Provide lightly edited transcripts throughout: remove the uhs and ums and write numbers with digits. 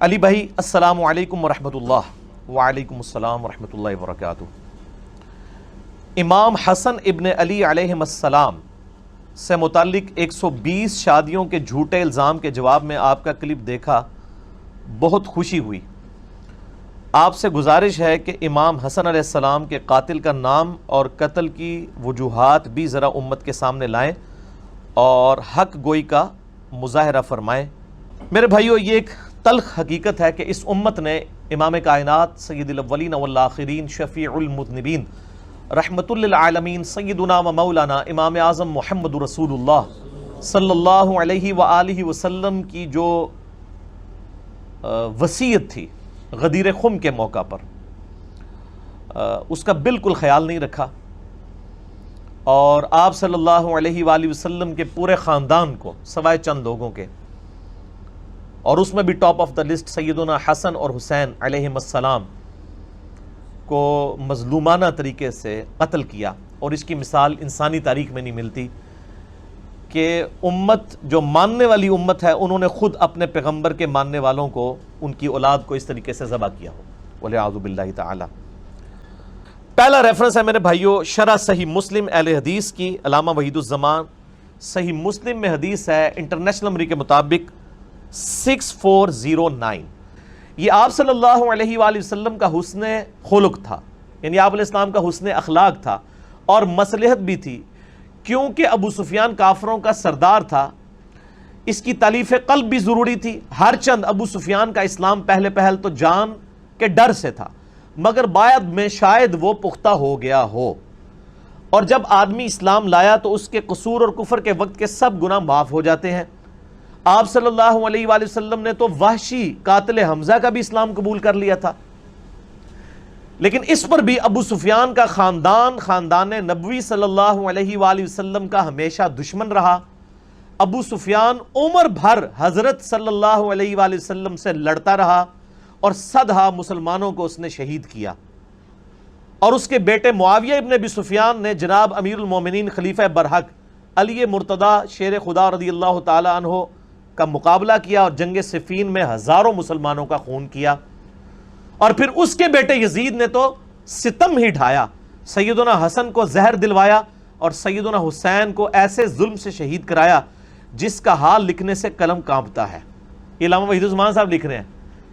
علی بھائی السلام علیکم ورحمۃ اللہ۔ وعلیکم السلام ورحمۃ اللہ وبرکاتہ۔ امام حسن ابن علی علیہ السلام سے متعلق 120 شادیوں کے جھوٹے الزام کے جواب میں آپ کا کلپ دیکھا، بہت خوشی ہوئی۔ آپ سے گزارش ہے کہ امام حسن علیہ السلام کے قاتل کا نام اور قتل کی وجوہات بھی ذرا امت کے سامنے لائیں اور حق گوئی کا مظاہرہ فرمائیں۔ میرے بھائیو، یہ ایک تلخ حقیقت ہے کہ اس امت نے امام کائنات سید الاولین والآخرین شفیع المذنبین رحمت للعالمین سیدنا و مولانا امام اعظم محمد رسول اللہ صلی اللہ علیہ وآلہ وسلم کی جو وصیت تھی غدیر خم کے موقع پر، اس کا بالکل خیال نہیں رکھا، اور آپ صلی اللہ علیہ وآلہ وسلم کے پورے خاندان کو سوائے چند لوگوں کے، اور اس میں بھی ٹاپ آف دا لسٹ سیدنا حسن اور حسین علیہ السلام کو مظلومانہ طریقے سے قتل کیا۔ اور اس کی مثال انسانی تاریخ میں نہیں ملتی کہ امت جو ماننے والی امت ہے، انہوں نے خود اپنے پیغمبر کے ماننے والوں کو، ان کی اولاد کو اس طریقے سے ذبح کیا ہو، والعیاذ باللہ تعالی۔ پہلا ریفرنس ہے میرے بھائیو شرح صحیح مسلم اہل حدیث کی، علامہ وحید الزمان۔ صحیح مسلم میں حدیث ہے انٹرنیشنل نمبر کے مطابق 6409۔ یہ آپ صلی اللہ علیہ وآلہ وسلم کا حسن خلق تھا، یعنی آپ علیہ السلام کا حسن اخلاق تھا اور مصلحت بھی تھی، کیونکہ ابو سفیان کافروں کا سردار تھا، اس کی تالیف قلب بھی ضروری تھی۔ ہر چند ابو سفیان کا اسلام پہلے پہل تو جان کے ڈر سے تھا، مگر بعد میں شاید وہ پختہ ہو گیا ہو، اور جب آدمی اسلام لایا تو اس کے قصور اور کفر کے وقت کے سب گناہ معاف ہو جاتے ہیں۔ آپ صلی اللہ علیہ وآلہ وسلم نے تو وحشی قاتل حمزہ کا بھی اسلام قبول کر لیا تھا، لیکن اس پر بھی ابو سفیان کا خاندان نبوی صلی اللہ علیہ وآلہ وسلم کا ہمیشہ دشمن رہا۔ ابو سفیان عمر بھر حضرت صلی اللہ علیہ وآلہ وسلم سے لڑتا رہا اور صدہا مسلمانوں کو اس نے شہید کیا، اور اس کے بیٹے معاویہ ابن ابی سفیان نے جناب امیر المومنین خلیفہ برحق علی مرتضیٰ شیر خدا رضی اللہ تعالی عنہ کا مقابلہ کیا اور جنگ صفین میں ہزاروں مسلمانوں کا خون کیا، اور پھر اس کے بیٹے یزید نے تو ستم ہی ڈھایا، سیدنا حسن کو زہر دلوایا اور سیدنا حسین کو ایسے ظلم سے شہید کرایا جس کا حال لکھنے سے قلم کانپتا ہے۔ یہ علامہ وحید الزمان صاحب لکھ رہے ہیں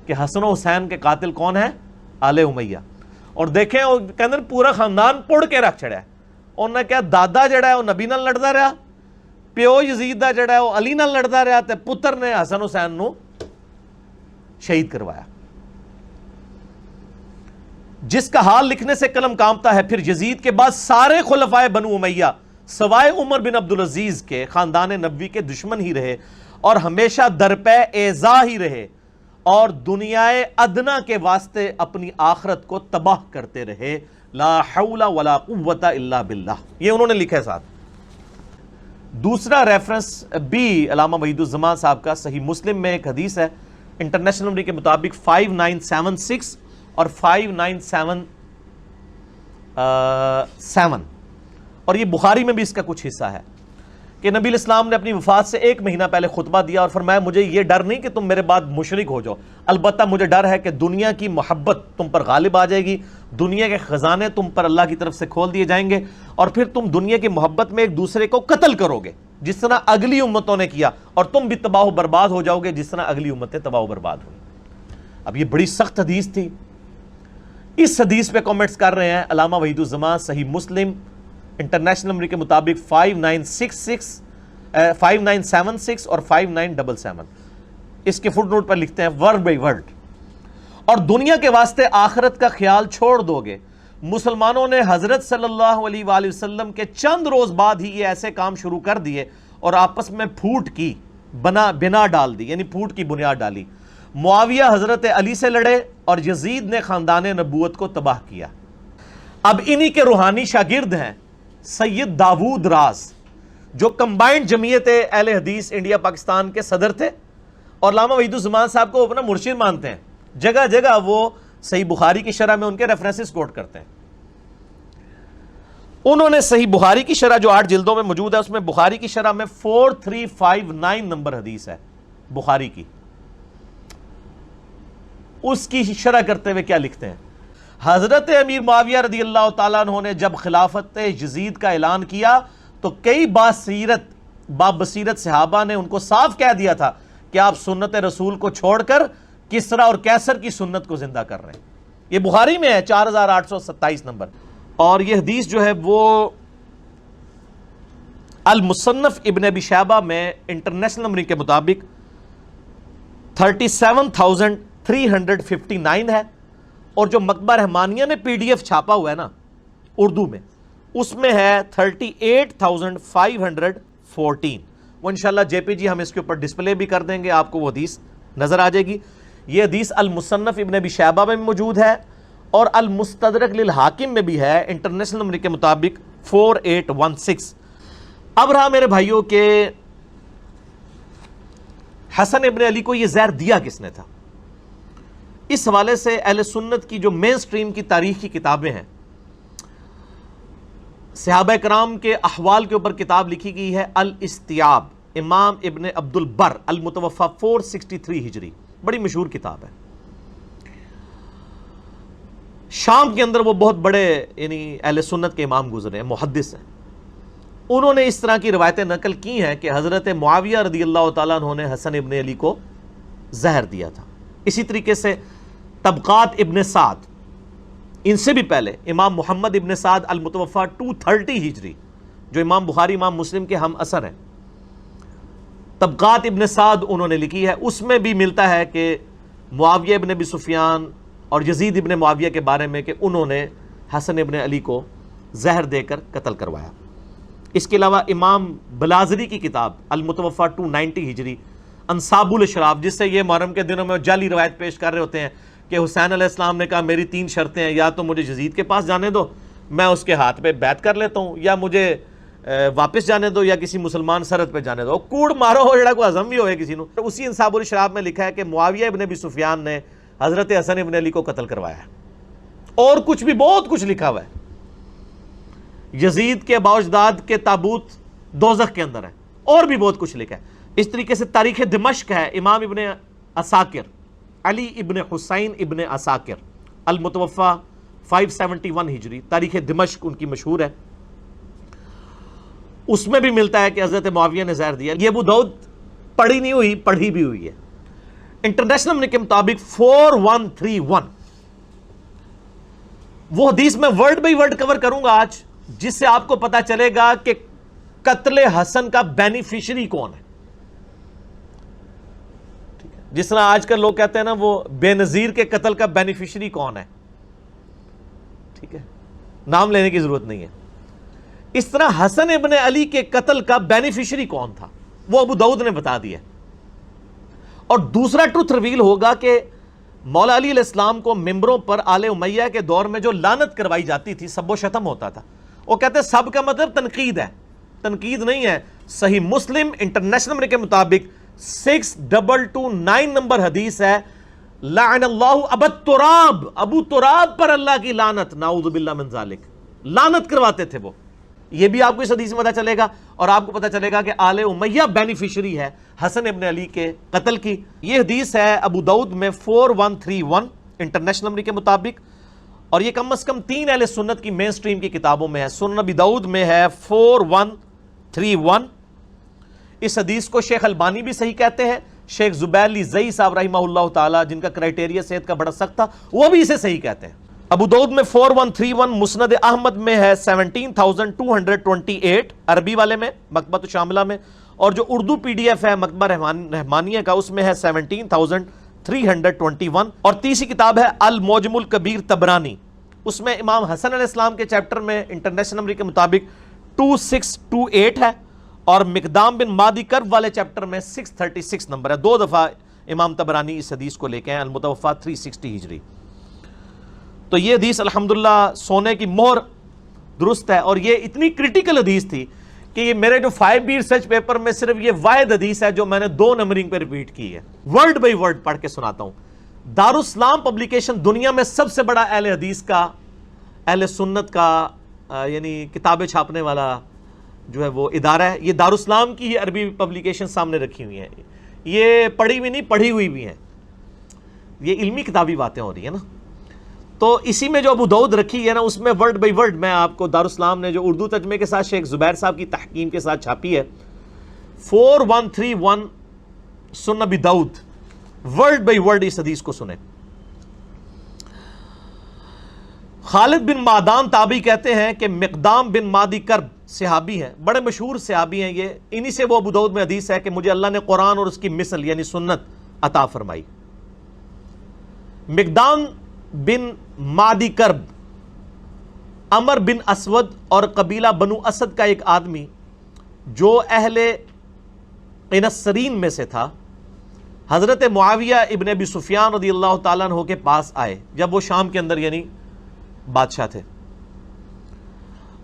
کہ حسن و حسین کے قاتل کون ہیں؟ آل امیہ۔ اور دیکھیں وہ کہتے ہیں پورا خاندان پڑ کے رکھ چھڑا ہے، انہوں نے کیا دادا جڑا ہے وہ نبی نال لڑتا رہا، پیو یزید دا جڑا ہے وہ علی نال لڑتا رہا، تے پتر نے حسن حسین نو شہید کروایا، جس کا حال لکھنے سے قلم کانپتا ہے۔ پھر یزید کے بعد سارے خلفائے بنو امیہ سوائے عمر بن عبدالعزیز کے خاندان نبوی کے دشمن ہی رہے اور ہمیشہ درپے ایذا ہی رہے، اور دنیائے ادنا کے واسطے اپنی آخرت کو تباہ کرتے رہے۔ لا حول ولا قوت الا باللہ، یہ انہوں نے لکھا ہے ساتھ۔ دوسرا ریفرنس بھی علامہ وحید الزمان صاحب کا صحیح مسلم میں ایک حدیث ہے انٹرنیشنل نمبر کے مطابق 5976 اور 5977، اور یہ بخاری میں بھی اس کا کچھ حصہ ہے کہ نبی الاسلام نے اپنی وفات سے 1 مہینہ پہلے خطبہ دیا اور فرمایا مجھے یہ ڈر نہیں کہ تم میرے بعد مشرک ہو جاؤ، البتہ مجھے ڈر ہے کہ دنیا کی محبت تم پر غالب آ جائے گی، دنیا کے خزانے تم پر اللہ کی طرف سے کھول دیے جائیں گے، اور پھر تم دنیا کی محبت میں ایک دوسرے کو قتل کرو گے جس طرح اگلی امتوں نے کیا، اور تم بھی تباہ و برباد ہو جاؤ گے جس طرح اگلی امتیں تباہ و برباد ہوئی۔ اب یہ بڑی سخت حدیث تھی، اس حدیث پہ کامنٹس کر رہے ہیں علامہ وحید الزمان صحیح مسلم انٹرنیشنل نمبر کے مطابق 5976 اور 5977، اس کے فٹ نوٹ پر لکھتے ہیں ورڈ بائی ورڈ، اور دنیا کے واسطے آخرت کا خیال چھوڑ دو گے۔ مسلمانوں نے حضرت صلی اللہ علیہ وآلہ وسلم کے چند روز بعد ہی یہ ایسے کام شروع کر دیے اور آپس میں پھوٹ کی بنا ڈال دی، یعنی پھوٹ کی بنیاد ڈالی۔ معاویہ حضرت علی سے لڑے اور یزید نے خاندان نبوت کو تباہ کیا۔ اب انہی کے روحانی شاگرد ہیں سید داود راز، جو کمبائنڈ جمعیت اہل حدیث انڈیا پاکستان کے صدر تھے، اور علامہ وحید الزمان صاحب کو اپنا مرشد مانتے ہیں۔ جگہ جگہ وہ صحیح بخاری کی شرح میں ان کے ریفرنسز کوٹ کرتے ہیں۔ انہوں نے صحیح بخاری کی شرح جو 8 جلدوں میں موجود ہے، اس میں بخاری کی شرح میں 4359 نمبر حدیث ہے بخاری کی۔ اس کی شرح کرتے ہوئے کیا لکھتے ہیں؟ حضرت امیر معاویہ رضی اللہ تعالیٰ عنہ نے جب خلافت یزید کا اعلان کیا تو کئی بابصیرت صحابہ نے ان کو صاف کہہ دیا تھا کہ آپ سنت رسول کو چھوڑ کر کسرا اور کیسر کی سنت کو زندہ کر رہے ہیں۔ یہ بخاری میں ہے 4827 نمبر، اور یہ حدیث جو ہے وہ المصنف ابن ابی شیبہ میں انٹرنیشنل نمبرنگ کے مطابق 37,359 ہے، اور جو مکتبہ رحمانیہ نے PDF چھاپا ہوا ہے نا اردو میں، اس میں ہے 38,514۔ وہ انشاءاللہ JPG ہم اس کے اوپر ڈسپلے بھی کر دیں گے، آپ کو وہ حدیث نظر آ جائے گی۔ یہ حدیث المصنف ابن ابی شیبہ میں موجود ہے اور المستدرک للحاکم میں بھی ہے انٹرنیشنل نمبر کے مطابق 4816۔ اب رہا میرے بھائیوں کہ حسن ابن علی کو یہ زہر دیا کس نے تھا؟ اس حوالے سے اہل سنت کی جو مین سٹریم کی تاریخ کی کتابیں ہیں، صحابہ کرام کے احوال کے اوپر کتاب لکھی گئی ہے الاستیاب، امام ابن عبد البر، المتوفی 463 ہجری، بڑی مشہور کتاب ہے۔ شام کے اندر وہ بہت بڑے یعنی اہل سنت کے امام گزرے ہیں، محدث ہیں۔ انہوں نے اس طرح کی روایتیں نقل کی ہیں کہ حضرت معاویہ رضی اللہ تعالیٰ عنہ نے حسن ابن علی کو زہر دیا تھا۔ اسی طریقے سے طبقات ابن سعد، ان سے بھی پہلے امام محمد ابن سعد المتوفی 230 ہجری، جو امام بخاری امام مسلم کے ہم اثر ہیں، طبقات ابن سعد انہوں نے لکھی ہے، اس میں بھی ملتا ہے کہ معاویہ ابن ابی سفیان اور یزید ابن معاویہ کے بارے میں کہ انہوں نے حسن ابن علی کو زہر دے کر قتل کروایا۔ اس کے علاوہ امام بلازری کی کتاب المتوفی 290 ہجری، انصاب الاشراف، جس سے یہ محرم کے دنوں میں جعلی روایت پیش کر رہے ہوتے ہیں کہ حسین علیہ السلام نے کہا میری 3 شرطیں ہیں، یا تو مجھے یزید کے پاس جانے دو، میں اس کے ہاتھ پہ بیعت کر لیتا ہوں، یا مجھے واپس جانے دو، یا کسی مسلمان سرحد پہ جانے دو، کوڑ مارو ہو جڑا کوئی عزم بھی ہوئے کسی نو۔ اسی انصاب الاشراف میں لکھا ہے کہ معاویہ ابن ابی سفیان نے حضرت حسن ابن علی کو قتل کروایا ہے، اور کچھ بھی بہت کچھ لکھا ہوا ہے۔ یزید کے باوجداد کے تابوت دوزخ کے اندر ہے، اور بھی بہت کچھ لکھا ہے۔ اس طریقے سے تاریخ دمشق ہے، امام ابن عساکر، علی ابن حسین ابن عساکر، المتوفی 571 ہجری، تاریخ دمشق ان کی مشہور ہے، اس میں بھی ملتا ہے کہ حضرت معاویہ نے زہر دیا۔ یہ ابو داؤد پڑھی نہیں ہوئی، پڑھی بھی ہوئی ہے۔ انٹرنیشنل نمبر کے مطابق 4131، وہ حدیث میں ورڈ بائی ورڈ کور کروں گا آج، جس سے آپ کو پتا چلے گا کہ قتل حسن کا بینیفیشری کون ہے۔ جس طرح آج کل لوگ کہتے ہیں نا وہ بے نظیر کے قتل کا بینیفیشری کون ہے، ٹھیک ہے، نام لینے کی ضرورت نہیں ہے۔ اس طرح حسن ابن علی کے قتل کا بینیفیشری کون تھا وہ ابو داؤد نے بتا دیا۔ اور دوسرا ٹروتھ ریویل ہوگا کہ مولا علی علیہ السلام کو ممبروں پر آل امیہ کے دور میں جو لعنت کروائی جاتی تھی، سب و شتم ہوتا تھا، وہ کہتے ہیں سب کا مطلب تنقید ہے، تنقید نہیں ہے۔ صحیح مسلم انٹرنیشنل نمبر کے مطابق 6229 نمبر حدیث ہے، لعن اللہ ابا تراب، ابو تراب پر اللہ کی لعنت، نعوذ باللہ من ذالک، لعنت کرواتے تھے وہ۔ یہ بھی آپ کو اس حدیث میں پتہ چلے گا، اور آپ کو پتہ چلے گا کہ آل امیہ بینیفیشری ہے حسن ابن علی کے قتل کی۔ یہ حدیث ہے ابو داؤد میں 4131 انٹرنیشنل نمبر کے مطابق، اور یہ کم از کم 3 اہل سنت کی مین سٹریم کی کتابوں میں ہے۔ سنن ابی داؤد میں ہے 4131۔ اس حدیث کو شیخ البانی بھی صحیح کہتے ہیں، شیخ زبیر علی زئی صاحب رحمہ اللہ تعالی، جن کا کرائٹیریا صحت کا بڑا سخت تھا، وہ بھی اسے صحیح کہتے ہیں۔ ابو داؤد میں 4131، مسند احمد میں ہے 17228 عربی والے میں، مکتبۃ شاملہ میں، اور جو اردو PDF ہے مکتبہ رحمانیہ کا، اس میں ہے 17321، اور تیسری کتاب ہے المعجم الکبیر طبرانی، اس میں امام حسن علیہ السلام کے چیپٹر میں انٹرنیشنل نمبر کے مطابق 2628 ہے، اور مقدام بن مادی کرب والے چیپٹر میں 636 نمبر ہے۔ 2 دفعہ امام طبرانی اس حدیث کو لے کے ہیں، المتوفی 360 ہجری۔ تو یہ حدیث الحمدللہ سونے کی مہر درست ہے، اور یہ اتنی کرٹیکل حدیث تھی کہ یہ میرے جو 5B ریسرچ پیپر میں صرف یہ واحد حدیث ہے جو میں نے 2 نمبرنگ پہ ریپیٹ کی ہے، ورڈ بائی ورڈ پڑھ کے سناتا ہوں۔ دارالاسلام پبلیکیشن دنیا میں سب سے بڑا اہل حدیث کا، اہل سنت کا یعنی کتابیں چھاپنے والا جو ہے وہ ادارہ ہے۔ یہ دارالاسلام کی ہی عربی پبلیکیشن سامنے رکھی ہوئی ہیں، یہ پڑھی ہوئی نہیں، پڑھی ہوئی بھی ہیں۔ یہ علمی کتابی باتیں ہو رہی ہیں نا. تو اسی میں جو ابو داؤد رکھی ہے نا، اس میں ورڈ بائی ورڈ میں آپ کو دارالاسلام نے جو اردو ترجمے کے ساتھ شیخ زبیر صاحب کی تحقیم کے ساتھ چھاپی ہے 4131 سنن ابی داؤد، ورڈ بائی ورڈ اس حدیث کو سنیں. خالد بن معدان تابعی کہتے ہیں کہ مقدام بن مادی کرب صحابی ہیں، بڑے مشہور صحابی ہیں یہ، انہی سے وہ ابو داؤد میں حدیث ہے کہ مجھے اللہ نے قرآن اور اس کی مثل یعنی سنت عطا فرمائی. مقدام بن مادی کرب عمر بن اسود اور قبیلہ بنو اسد کا ایک آدمی جو اہل قنسرین میں سے تھا، حضرت معاویہ ابن ابی سفیان رضی اللہ تعالیٰ عنہ کے پاس آئے جب وہ شام کے اندر یعنی بادشاہ تھے.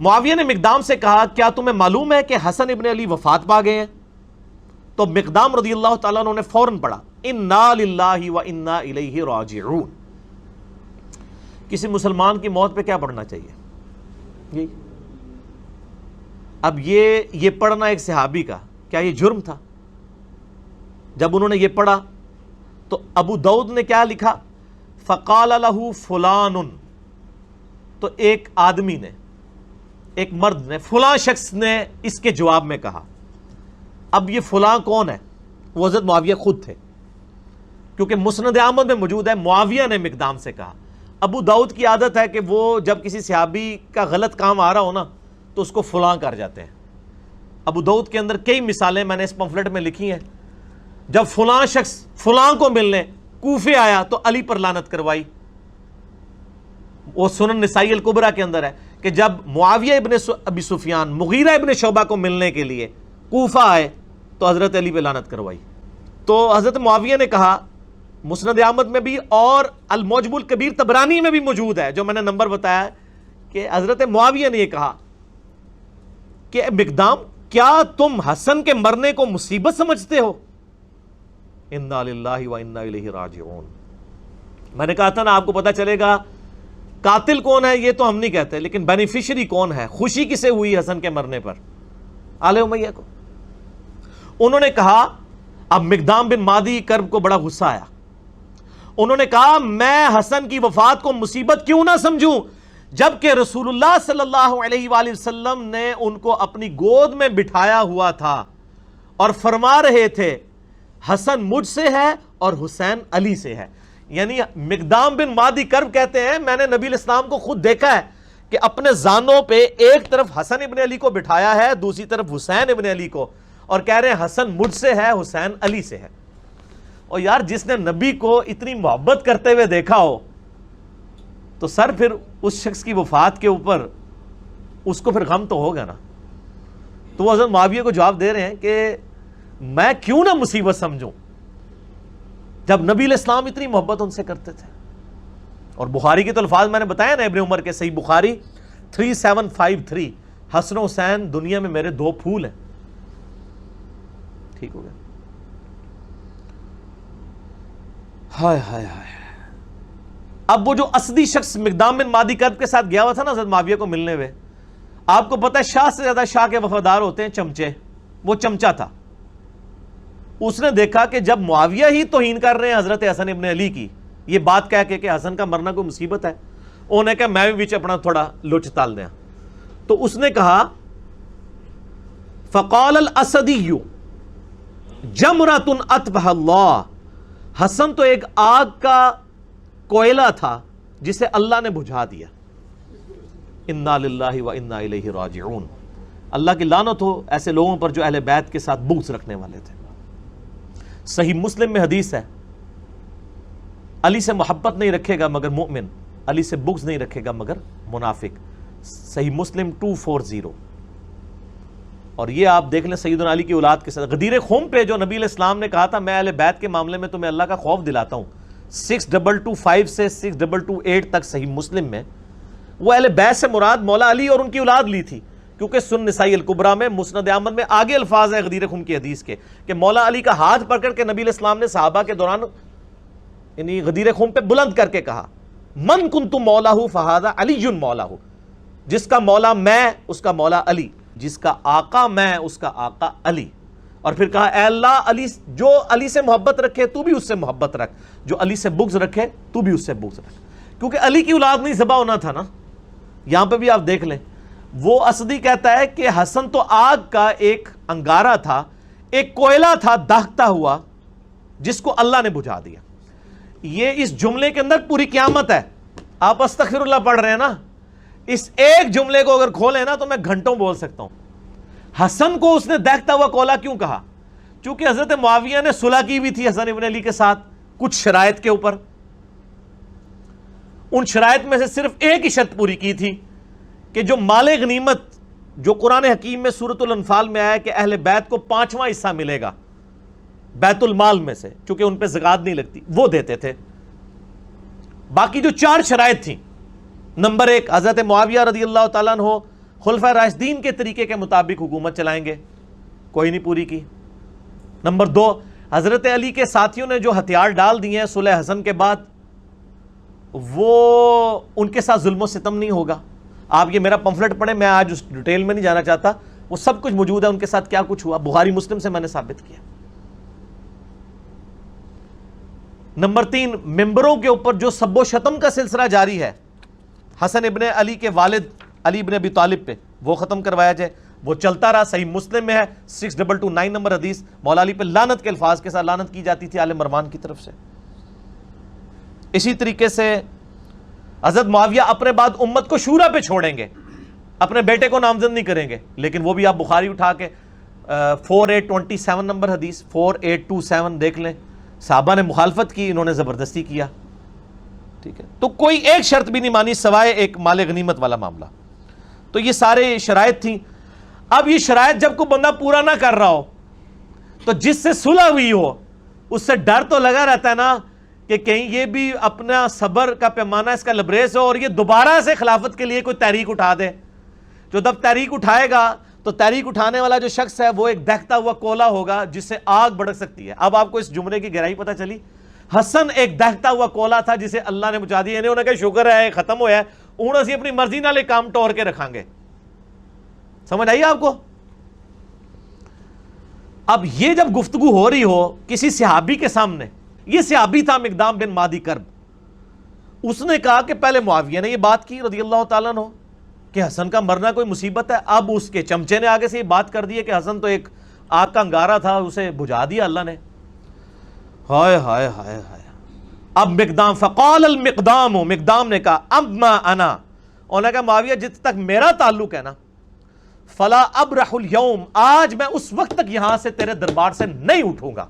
معاویہ نے مقدام سے کہا کیا تمہیں معلوم ہے کہ حسن ابن علی وفات پا گئے ہیں؟ تو مقدام رضی اللہ تعالیٰ عنہ نے فوراً پڑھا انا للہ و انا الیہ راجعون. کسی مسلمان کی موت پہ کیا پڑھنا چاہیے؟ اب یہ پڑھنا ایک صحابی کا کیا یہ جرم تھا؟ جب انہوں نے یہ پڑھا تو ابو داؤد نے کیا لکھا؟ فقال لہ فلان، تو ایک آدمی نے، ایک مرد نے، فلاں شخص نے اس کے جواب میں کہا. اب یہ فلاں کون ہے؟ وہ حضرت معاویہ خود تھے، کیونکہ مسند احمد میں موجود ہے معاویہ نے مقدام سے کہا. ابو داؤد کی عادت ہے کہ وہ جب کسی صحابی کا غلط کام آ رہا ہو نا تو اس کو فلاں کر جاتے ہیں. ابو داؤد کے اندر کئی مثالیں میں نے اس پمفلٹ میں لکھی ہیں. جب فلاں شخص فلاں کو ملنے کوفے آیا تو علی پر لعنت کروائی. وہ سنن نسائی الکبریٰ کے اندر ہے کہ جب معاویہ ابن ابی سفیان مغیرہ ابن شعبہ کو ملنے کے لیے کوفہ آئے تو حضرت علی پہ لعنت کروائی. تو حضرت معاویہ نے کہا، مسند احمد میں بھی اور المعجم الکبیر طبرانی میں بھی موجود ہے جو میں نے نمبر بتایا ہے، کہ حضرت معاویہ نے یہ کہا کہ مقدام کیا تم حسن کے مرنے کو مصیبت سمجھتے ہو؟ انا للہ و انا الیہ راجعون. میں نے کہا تھا نا آپ کو پتہ چلے گا قاتل کون ہے یہ تو ہم نہیں کہتے، لیکن بینیفیشری کون ہے، خوشی کسے ہوئی حسن کے مرنے پر؟ آل امیہ کو. انہوں نے کہا، اب مقدام بن مادی کرب کو بڑا غصہ آیا. انہوں نے کہا میں حسن کی وفات کو مصیبت کیوں نہ سمجھوں جبکہ رسول اللہ صلی اللہ علیہ وآلہ وسلم نے ان کو اپنی گود میں بٹھایا ہوا تھا اور فرما رہے تھے حسن مجھ سے ہے اور حسین علی سے ہے. یعنی مقدام بن مادی کرب کہتے ہیں میں نے نبی الاسلام کو خود دیکھا ہے کہ اپنے زانوں پہ ایک طرف حسن ابن علی کو بٹھایا ہے، دوسری طرف حسین ابن علی کو، اور کہہ رہے ہیں حسن مجھ سے ہے حسین علی سے ہے. اور یار جس نے نبی کو اتنی محبت کرتے ہوئے دیکھا ہو تو سر پھر اس شخص کی وفات کے اوپر اس کو پھر غم تو ہوگا نا. تو وہ حضرت معاویہ کو جواب دے رہے ہیں کہ میں کیوں نہ مصیبت سمجھوں جب نبی الاسلام اتنی محبت ان سے کرتے تھے. اور بخاری کے تو الفاظ میں نے بتایا نا ابن عمر کے، صحیح بخاری 3753، حسن و حسین دنیا میں میرے دو پھول ہیں. ٹھیک ہو گیا. ہائے ہائے ہائے. اب وہ جو اسدی شخص مقدام بن مادی کرب کے ساتھ گیا ہوا تھا نا حضرت معاویہ کو ملنے ہوئے، آپ کو پتہ ہے شاہ سے زیادہ شاہ کے وفادار ہوتے ہیں چمچے. وہ چمچا تھا. اس نے دیکھا کہ جب معاویہ ہی توہین کر رہے ہیں حضرت حسن ابن علی کی، یہ بات کہہ کے کہ حسن کا مرنا کوئی مصیبت ہے، انہوں نے کہا میں بھی بیچ اپنا تھوڑا لچ تال دیا. تو اس نے کہا فقال الاسدی جمرۃ اطفأ اللہ، حسن تو ایک آگ کا کوئلہ تھا جسے اللہ نے بجھا دیا. انا للہ و انا الیہ راجعون. اللہ کی لعنت ہو ایسے لوگوں پر جو اہل بیت کے ساتھ بغض رکھنے والے تھے. صحیح مسلم میں حدیث ہے علی سے محبت نہیں رکھے گا مگر مومن، علی سے بغض نہیں رکھے گا مگر منافق. صحیح مسلم 240. اور یہ آپ دیکھ لیں سیدنا علی کی اولاد کے ساتھ غدیر خم پہ جو نبی علیہ السلام نے کہا تھا میں اہل بیت کے معاملے میں تمہیں اللہ کا خوف دلاتا ہوں، 6225 سے 6228 تک صحیح مسلم میں، وہ اہل بیت سے مراد مولا علی اور ان کی اولاد لی تھی. کیونکہ سن نسائی الکبریٰ میں مسند احمد میں آگے الفاظ ہیں غدیر خم کی حدیث کے کہ مولا علی کا ہاتھ پکڑ کے نبی علیہ السلام نے صحابہ کے دوران یعنی غدیر خم پہ بلند کر کے کہا من کنت مولاہ فہذا علی مولاہ، جس کا مولا میں اس کا مولا علی، جس کا آقا میں اس کا آقا علی. اور پھر کہا اے اللہ علی جو علی سے محبت رکھے تو بھی اس سے محبت رکھ. جو علی سے بغض رکھے تو بھی اس سے بغض رکھ، کیونکہ علی کی اولاد نہیں ذبح ہونا تھا نا. یہاں پہ بھی آپ دیکھ لیں، وہ اسدی کہتا ہے کہ حسن تو آگ کا ایک انگارہ تھا، ایک کوئلہ تھا داغتا ہوا جس کو اللہ نے بجھا دیا. یہ اس جملے کے اندر پوری قیامت ہے. آپ استغفر اللہ پڑھ رہے ہیں نا، اس ایک جملے کو اگر کھولیں نا تو میں گھنٹوں بول سکتا ہوں. حسن کو اس نے داغتا ہوا کوئلہ کیوں کہا؟ چونکہ حضرت معاویہ نے صلح کی بھی تھی حسن ابن علی کے ساتھ کچھ شرائط کے اوپر. ان شرائط میں سے صرف ایک ہی شرط پوری کی تھی کہ جو مال غنیمت جو قرآن حکیم میں سورۃ الانفال میں آیا کہ اہل بیت کو 5واں حصہ ملے گا بیت المال میں سے، چونکہ ان پہ زکوٰۃ نہیں لگتی، وہ دیتے تھے. باقی جو 4 شرائط تھیں، نمبر 1 حضرت معاویہ رضی اللہ تعالیٰ عنہ خلفائے راشدین کے طریقے کے مطابق حکومت چلائیں گے، کوئی نہیں پوری کی. نمبر 2 حضرت علی کے ساتھیوں نے جو ہتھیار ڈال دیے ہیں صلح حسن کے بعد، وہ ان کے ساتھ ظلم و ستم نہیں ہوگا. آپ یہ میرا پمفلٹ پڑھیں، میں آج اس ڈیٹیل میں نہیں جانا چاہتا، وہ سب کچھ موجود ہے ان کے ساتھ کیا کچھ ہوا، بخاری مسلم سے میں نے ثابت کیا. نمبر 3 ممبروں کے اوپر جو سب و شتم کا سلسلہ جاری ہے حسن ابن علی کے والد علی ابن ابی طالب پہ، وہ ختم کروایا جائے. وہ چلتا رہا، صحیح مسلم میں ہے 6229 نمبر حدیث، مولا علی پہ لعنت کے الفاظ کے ساتھ لعنت کی جاتی تھی آل مروان کی طرف سے. اسی طریقے سے حضرت معاویہ اپنے بعد امت کو شورا پہ چھوڑیں گے، اپنے بیٹے کو نامزد نہیں کریں گے. لیکن وہ بھی آپ بخاری اٹھا کے 4827 نمبر حدیث 4827 دیکھ لیں، صحابہ نے مخالفت کی، انہوں نے زبردستی کیا. ٹھیک ہے، تو کوئی ایک شرط بھی نہیں مانی سوائے ایک مال غنیمت والا معاملہ. تو یہ سارے شرائط تھیں. اب یہ شرائط جب کوئی بندہ پورا نہ کر رہا ہو تو جس سے صلح ہوئی ہو اس سے ڈر تو لگا رہتا ہے نا کہ کہیں یہ بھی اپنا صبر کا پیمانہ اس کا لبریز ہو اور یہ دوبارہ سے خلافت کے لیے کوئی تحریک اٹھا دے. جو جب تحریک اٹھائے گا تو تحریک اٹھانے والا جو شخص ہے وہ ایک دہتا ہوا کوئلہ ہوگا جس سے آگ بھڑک سکتی ہے. اب آپ کو اس جملے کی گہرائی پتہ چلی. حسن ایک دہتا ہوا کوئلہ تھا جسے اللہ نے بجھا دیا. انہوں نے کہا شکر ہے ختم ہوا ہے، انہوں نے اپنی مرضی نالے کام ٹور کے رکھیں گے. سمجھ آئیے آپ کو؟ اب یہ جب گفتگو ہو رہی ہو کسی صحابی کے سامنے، یہ صحابی تھا مقدام بن مادی کرب، اس نے کہا کہ پہلے معاویہ نے یہ بات کی رضی اللہ تعالیٰ عنہ کہ حسن کا مرنا کوئی مصیبت ہے. اب اس کے چمچے نے آگے سے یہ بات کر دی ہے کہ حسن تو ایک آگ کا انگارہ تھا، اسے بجھا دیا اللہ نے. ہائے ہائے ہائے ہائے. اب مقدام فقال المقدام، مقدام نے کہا اما انا، انہوں نے کہا معاویہ جت تک میرا تعلق ہے نا، فلا ابرح اليوم، آج میں اس وقت تک یہاں سے تیرے دربار سے نہیں اٹھوں گا،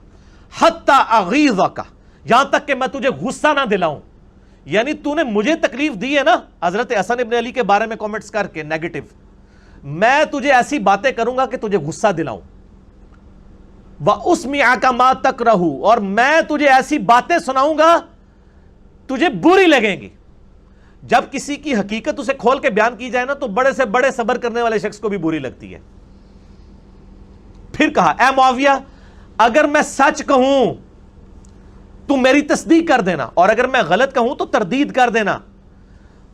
حتی اغیظک، یہاں تک کہ میں تجھے غصہ نہ دلاؤں. یعنی تو نے مجھے تکلیف دی ہے نا حضرت حسن ابن علی کے بارے میں کامنٹس کر کے نیگیٹو، میں تجھے ایسی باتیں کروں گا کہ تجھے غصہ دلاؤں. وَأُسْمِعَكَ مَا تَكْرَهُ، اور میں تجھے ایسی باتیں سناؤں گا تجھے بری لگیں گی. جب کسی کی حقیقت اسے کھول کے بیان کی جائے نا تو بڑے سے بڑے صبر کرنے والے شخص کو بھی بری لگتی ہے. پھر کہا اے معاویہ اگر میں سچ کہوں تو میری تصدیق کر دینا، اور اگر میں غلط کہوں تو تردید کر دینا.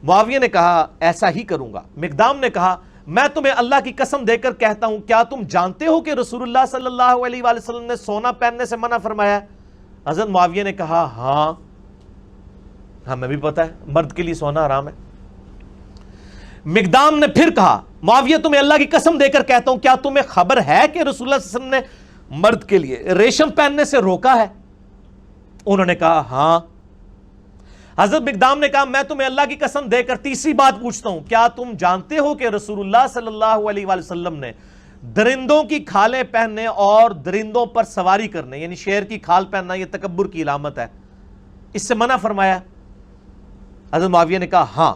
معاویہ نے کہا ایسا ہی کروں گا. مقدام نے کہا میں تمہیں اللہ کی قسم دے کر کہتا ہوں، کیا تم جانتے ہو کہ رسول اللہ صلی اللہ علیہ وآلہ وسلم نے سونا پہننے سے منع فرمایا ہے؟ حضرت معاویہ نے کہا ہاں ہمیں بھی پتا ہے مرد کے لیے سونا حرام ہے. مقدام نے پھر کہا معاویہ تمہیں اللہ کی قسم دے کر کہتا ہوں، کیا تمہیں خبر ہے کہ رسول اللہ صلی اللہ علیہ وسلم نے مرد کے لیے ریشم پہننے سے روکا ہے؟ انہوں نے کہا ہاں. حضرت مقدام نے کہا میں تمہیں اللہ کی قسم دے کر تیسری بات پوچھتا ہوں، کیا تم جانتے ہو کہ رسول اللہ صلی اللہ علیہ وآلہ وسلم نے درندوں کی کھالیں پہننے اور درندوں پر سواری کرنے، یعنی شیر کی کھال پہننا یہ تکبر کی علامت ہے، اس سے منع فرمایا؟ حضرت معاویہ نے کہا ہاں.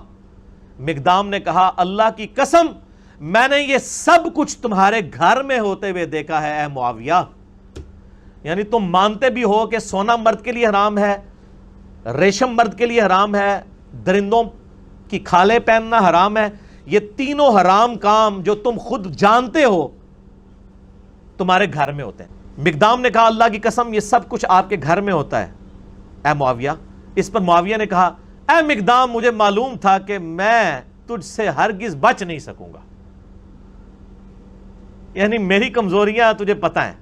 مقدام نے کہا اللہ کی قسم میں نے یہ سب کچھ تمہارے گھر میں ہوتے ہوئے دیکھا ہے اے معاویہ. یعنی تم مانتے بھی ہو کہ سونا مرد کے لیے حرام ہے، ریشم مرد کے لیے حرام ہے، درندوں کی کھالیں پہننا حرام ہے. یہ تینوں حرام کام جو تم خود جانتے ہو تمہارے گھر میں ہوتے ہیں. مقدام نے کہا اللہ کی قسم یہ سب کچھ آپ کے گھر میں ہوتا ہے اے معاویہ. اس پر معاویہ نے کہا اے مقدام مجھے معلوم تھا کہ میں تجھ سے ہرگز بچ نہیں سکوں گا، یعنی میری کمزوریاں تجھے پتہ ہیں.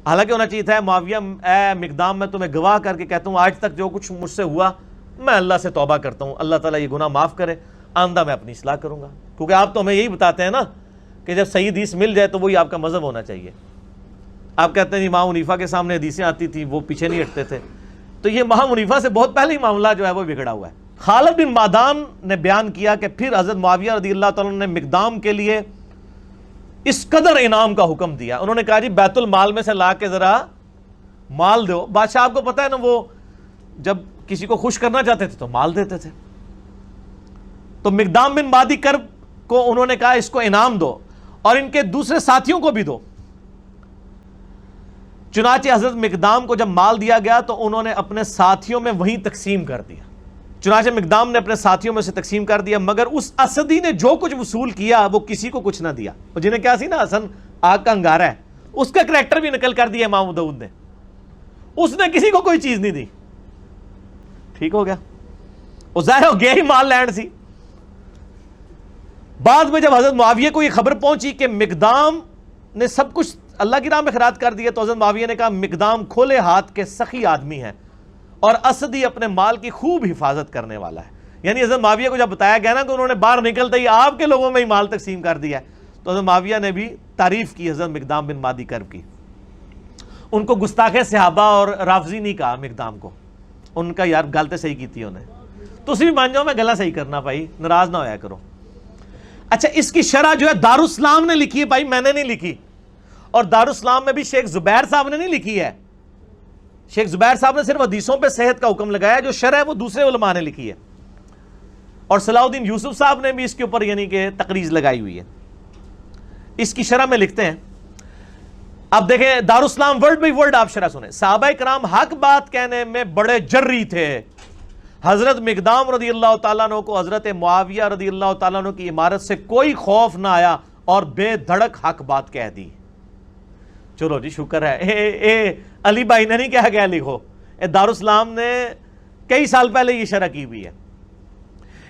حالانکہ ہونا چاہیے تھا معاویہ اے مقدام میں تمہیں گواہ کر کے کہتا ہوں آج تک جو کچھ مجھ سے ہوا میں اللہ سے توبہ کرتا ہوں, اللہ تعالیٰ یہ گناہ معاف کرے, آئندہ میں اپنی اصلاح کروں گا. کیونکہ آپ تو ہمیں یہی بتاتے ہیں نا کہ جب صحیح حدیث مل جائے تو وہی آپ کا مذہب ہونا چاہیے. آپ کہتے ہیں امام حنیفہ کے سامنے حدیثیں آتی تھیں وہ پیچھے نہیں ہٹتے تھے, تو یہ امام حنیفہ سے بہت پہلے ہی معاملہ جو ہے وہ بگڑا ہوا ہے. خالد بن معدان نے بیان کیا کہ پھر حضرت معاویہ رضی اللہ تعالیٰ نے مقدام کے لیے اس قدر انعام کا حکم دیا. انہوں نے کہا جی بیت المال میں سے لا کے ذرا مال دو. بادشاہ آپ کو پتہ ہے نا وہ جب کسی کو خوش کرنا چاہتے تھے تو مال دیتے تھے. تو مقدام بن مادی کرب کو انہوں نے کہا اس کو انعام دو اور ان کے دوسرے ساتھیوں کو بھی دو. چنانچہ حضرت مقدام کو جب مال دیا گیا تو انہوں نے اپنے ساتھیوں میں وہیں تقسیم کر دیا. چنانچہ مقدام نے اپنے ساتھیوں میں سے تقسیم کر دیا, مگر اس اسدی نے جو کچھ وصول کیا وہ کسی کو کچھ نہ دیا. اور جنہیں کیا سی نا حسن آگ کا انگارہ ہے, اس کا کریکٹر بھی نقل کر دیا امام داؤد نے, اس نے کسی کو کوئی چیز نہیں دی. ٹھیک ہو گیا, وہ ظاہر ہو گیا ہی مال لینڈ سی. بعد میں جب حضرت معاویہ کو یہ خبر پہنچی کہ مقدام نے سب کچھ اللہ کی راہ میں خیرات کر دیا, تو حضرت معاویہ نے کہا مقدام کھلے ہاتھ کے سخی آدمی ہیں اور اسدی اپنے مال کی خوب حفاظت کرنے والا ہے. یعنی حضرت معاویہ کو جب بتایا گیا نا کہ انہوں نے باہر نکلتے ہی آپ کے لوگوں میں ہی مال تقسیم کر دیا ہے, تو حضرت معاویہ نے بھی تعریف کی حضرت مقدام بن مادی کرب کی. ان کو گستاخ صحابہ اور رافضی نہیں کہا مقدام کو, ان کا یار گل صحیح کی تھی انہیں. تو اسی بھی مان جاؤ میں گلا صحیح کرنا بھائی, ناراض نہ ہویا کرو. اچھا اس کی شرح جو ہے دارالاسلام نے لکھی ہے بھائی, میں نے نہیں لکھی. اور دارالاسلام میں بھی شیخ زبیر صاحب نے نہیں لکھی ہے. شیخ زبیر صاحب نے صرف حدیثوں پہ صحت کا حکم لگایا, جو شرح ہے وہ دوسرے علماء نے لکھی ہے. اور صلاح الدین یوسف صاحب نے بھی اس کے اوپر یعنی کہ تقریض لگائی ہوئی ہے. اس کی شرح میں لکھتے ہیں, اب دیکھیں دارالاسلام ورڈ بائی ورڈ آپ شرح سنیں. صحابہ کرام حق بات کہنے میں بڑے جری تھے. حضرت مقدام رضی اللہ تعالیٰ عنہ کو حضرت معاویہ رضی اللہ تعالیٰ عنہ کی عمارت سے کوئی خوف نہ آیا اور بے دھڑک حق بات کہہ دی. چلو جی شکر ہے, اے علی بھائی نے نہیں کہا گیا لکھو, دارالاسلام نے کئی سال پہلے یہ شرح کی ہوئی ہے.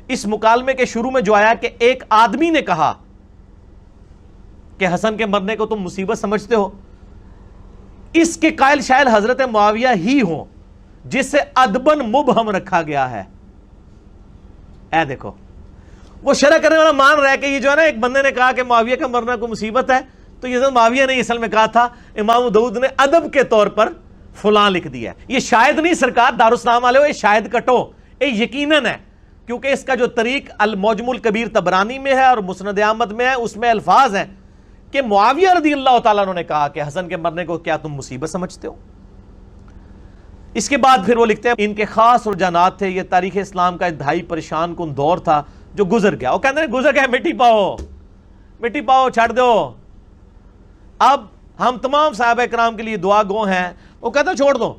اس مکالمے کے شروع میں جو آیا کہ ایک آدمی نے کہا کہ حسن کے مرنے کو تم مصیبت سمجھتے ہو, اس کے قائل شاید حضرت معاویہ ہی ہوں جسے ادبن مبہم رکھا گیا ہے. اے دیکھو وہ شرح کرنے والا مان رہا ہے کہ یہ جو ہے نا ایک بندے نے کہا کہ معاویہ کا مرنا کو مصیبت ہے, تو یہ حضرت معاویہ نے اصل میں کہا تھا, امام داؤد نے ادب کے طور پر فلاں لکھ دیا ہے. یہ شاید نہیں سرکار دارالاسلام والے ہو, یہ شاید کٹو, یہ یقیناً ہے, کیونکہ اس کا جو طریق المعجم الکبیر طبرانی میں ہے اور مسند احمد میں ہے, اس میں الفاظ ہیں کہ معاویہ رضی اللہ تعالیٰ عنہ نے کہا کہ حسن کے مرنے کو کیا تم مصیبت سمجھتے ہو. اس کے بعد پھر وہ لکھتے ہیں ان کے خاص رجحانات تھے, یہ تاریخ اسلام کا انتہائی پریشان کن دور تھا جو گزر گیا. وہ کہتے ہیں گزر گیا, مٹی پاؤ چھڑ دو, اب ہم تمام صحابہ کرام کے لیے دعا گو ہیں. وہ کہتے ہیں چھوڑ دو,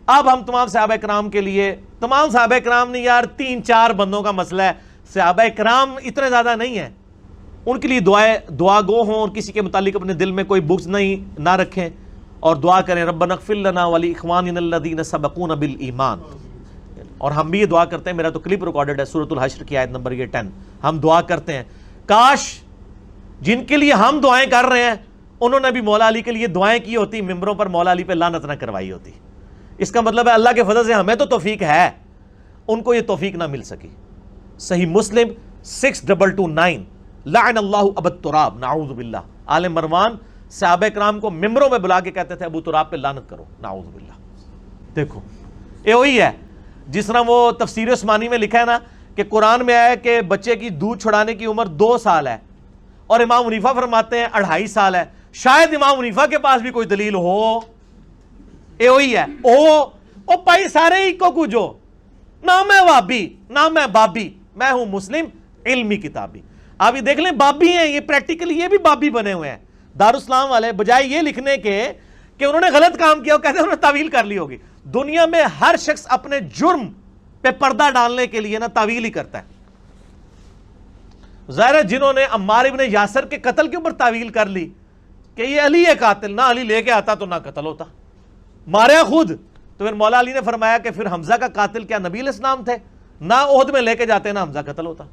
اب ہم تمام صحابہ کرام کے لیے, تمام صحابہ کرام نہیں یار 3-4 بندوں کا مسئلہ ہے, صحابہ کرام اتنے زیادہ نہیں ہیں, ان کے لیے دعا گو ہوں اور کسی کے متعلق اپنے دل میں کوئی بغض نہ رکھیں اور دعا کریں ربنا اغفر لنا ولاخواننا الذین سبقونا بالایمان. اور ہم بھی یہ دعا کرتے ہیں, میرا تو کلپ ریکارڈڈ ہے سورۃ الحشر کی آیت نمبر 10, ہم دعا کرتے ہیں کاش جن کے لیے ہم دعائیں کر رہے ہیں انہوں نے بھی مولا علی کے لیے دعائیں کی ہوتی, ممبروں پر مولا علی پہ لعنت نہ کروائی ہوتی. اس کا مطلب ہے اللہ کے فضل سے ہمیں تو توفیق ہے, ان کو یہ توفیق نہ مل سکی. صحیح مسلم 6229 لعن اللہ ابا التراب نعوذ باللہ. آل مروان صحابہ کرام کو ممبروں میں بلا کے کہتے تھے ابو تراب پہ لعنت کرو نعوذ باللہ. دیکھو یہ وہی ہے جس طرح وہ تفسیر عثمانی میں لکھا ہے نا کہ قرآن میں آیا کہ بچے کی دودھ چھڑانے کی عمر 2 سال ہے اور امام حنیفہ فرماتے ہیں 2.5 سال ہے. شاید امام حنیفہ کے پاس بھی کوئی دلیل ہو. یہ وہی ہے, او پائی سارے ہی کو کچھ ہو, نہ میں وابی نہ میں بابی, میں ہوں مسلم علمی کتابی. آپ یہ دیکھ لیں بابی ہیں, یہ پریکٹیکلی یہ بھی بابی بنے ہوئے ہیں. دارالاسلام والے بجائے یہ لکھنے کے کہ انہوں نے غلط کام کیا, وہ کہتے ہیں انہوں نے تعویل کر لی ہوگی. دنیا میں ہر شخص اپنے جرم پہ پردہ ڈالنے کے لیے نا تعویل ہی کرتا ہے. ظاہر ہے جنہوں نے عمار ابن یاسر کے قتل کے اوپر تعویل کر لی کہ یہ علی ہے قاتل, نہ علی لے کے آتا تو نہ قتل ہوتا, ماریا خود. تو پھر مولا علی نے فرمایا کہ پھر حمزہ کا قاتل کیا نبی علیہ السلام تھے, نہ عہد میں لے کے جاتے نہ حمزہ قتل ہوتا.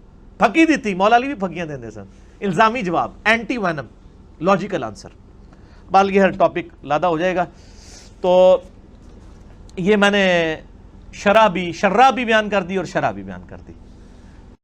پھکی دی تھی, مولا علی بھی پھکیاں دیں سن. الزامی جواب, اینٹی وینم, لاجیکل آنسر. بال یہ ہر ٹاپک لادہ ہو جائے گا. تو یہ میں نے شرح بھی بیان کر دی اور شرح بھی بیان کر دی.